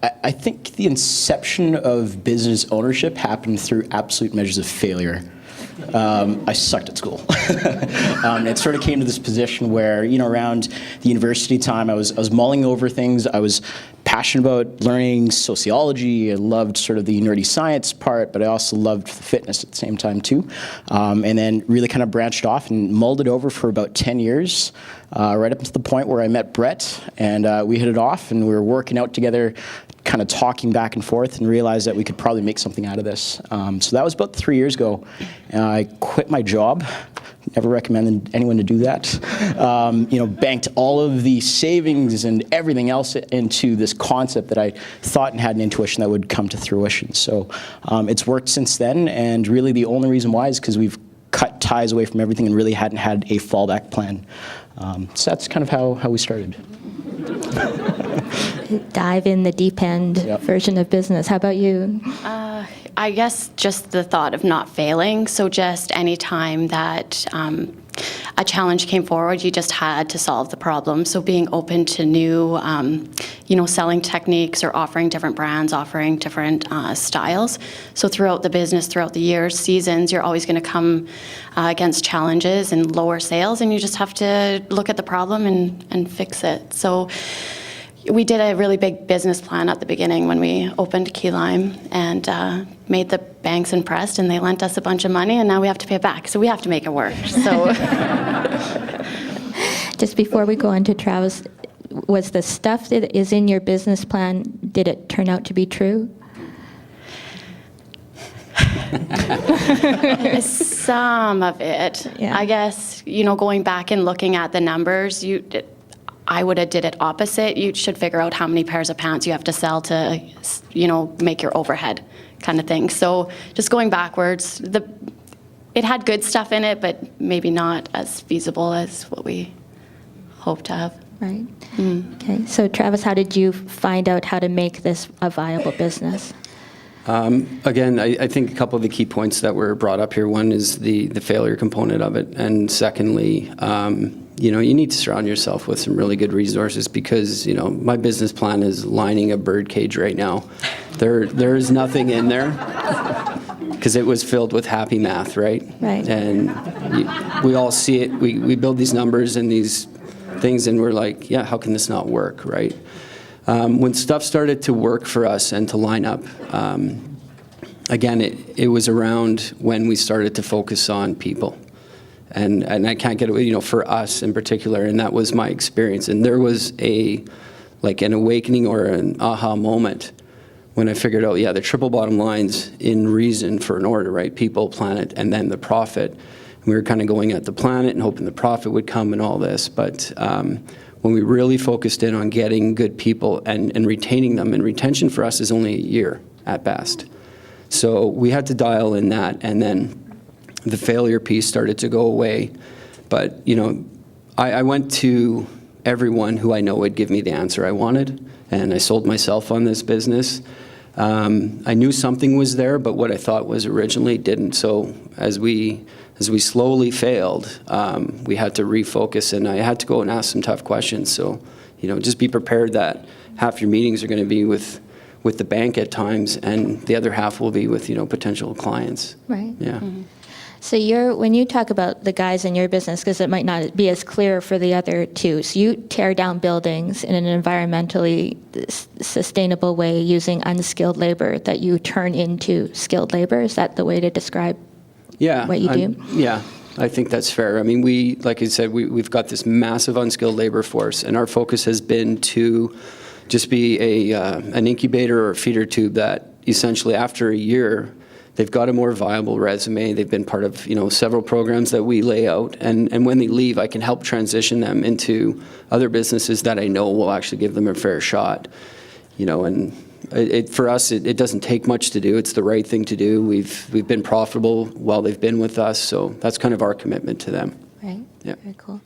I think the inception of business ownership happened through absolute measures of failure. I sucked at school. It sort of came to this position where, around the university time, I was mulling over things. I was passionate about learning sociology. I loved sort of the nerdy science part, but I also loved fitness at the same time too. And then really kind of branched off and mulled it over for about 10 years, right up to the point where I met Brett, and we hit it off, and we were working out together, kind of talking back and forth, and realized that we could probably make something out of this. So that was about 3 years ago. I quit my job. Never recommend anyone to do that. Banked all of the savings and everything else into this concept that I thought and had an intuition that would come to fruition. So it's worked since then, and really the only reason why is because we've cut ties away from everything and really hadn't had a fallback plan. So that's kind of how we started. Dive in the deep end version of business. How about you? I guess just the thought of not failing. So just any time that a challenge came forward, you just had to solve the problem. So being open to new, selling techniques or offering different brands, offering different styles. So throughout the business, throughout the years, seasons, you're always going to come against challenges and lower sales, and you just have to look at the problem and fix it. So we did a really big business plan at the beginning when we opened KEYLIME, and made the banks impressed, and they lent us a bunch of money, and now we have to pay it back. So we have to make it work. So, just before we go on to Travis, was the stuff that is in your business plan, did it turn out to be true? Some of it. Yeah. I guess, going back and looking at the numbers, I would have did it opposite. You should figure out how many pairs of pants you have to sell to, make your overhead kind of thing. So just going backwards, it had good stuff in it, but maybe not as feasible as what we hope to have. Right. Okay. So Travis, how did you find out how to make this a viable business? Again, I think a couple of the key points that were brought up here. One is the failure component of it, and secondly, you need to surround yourself with some really good resources, because my business plan is lining a bird cage right now. There is nothing in there because it was filled with happy math, right? Right. And we all see it. We build these numbers and these things, and we're like, yeah, how can this not work, right? When stuff started to work for us and to line up, again, it was around when we started to focus on people. And I can't get away, for us in particular, and that was my experience. And there was an awakening or an aha moment when I figured out, the triple bottom line's in reason for an order, right? People, planet, and then the profit. And we were kind of going at the planet and hoping the profit would come and all this. But when we really focused in on getting good people and retaining them, and retention for us is only a year at best. So we had to dial in that, and then the failure piece started to go away. But, I went to everyone who I know would give me the answer I wanted, and I sold myself on this business. I knew something was there, but what I thought was originally didn't. So as we slowly failed, we had to refocus, and I had to go and ask some tough questions. So, just be prepared that half your meetings are going to be with the bank at times, and the other half will be with, potential clients. Right. Yeah. Mm-hmm. So when you talk about the guys in your business, because it might not be as clear for the other two, so you tear down buildings in an environmentally sustainable way using unskilled labor that you turn into skilled labor. Is that the way to describe what you do? Yeah, I think that's fair. I mean, like I said, we've got this massive unskilled labor force, and our focus has been to just be an incubator or a feeder tube that essentially after a year, they've got a more viable resume. They've been part of, several programs that we lay out. And when they leave, I can help transition them into other businesses that I know will actually give them a fair shot. And for us, it doesn't take much to do. It's the right thing to do. We've been profitable while they've been with us. So that's kind of our commitment to them. Right. Yeah. Very cool.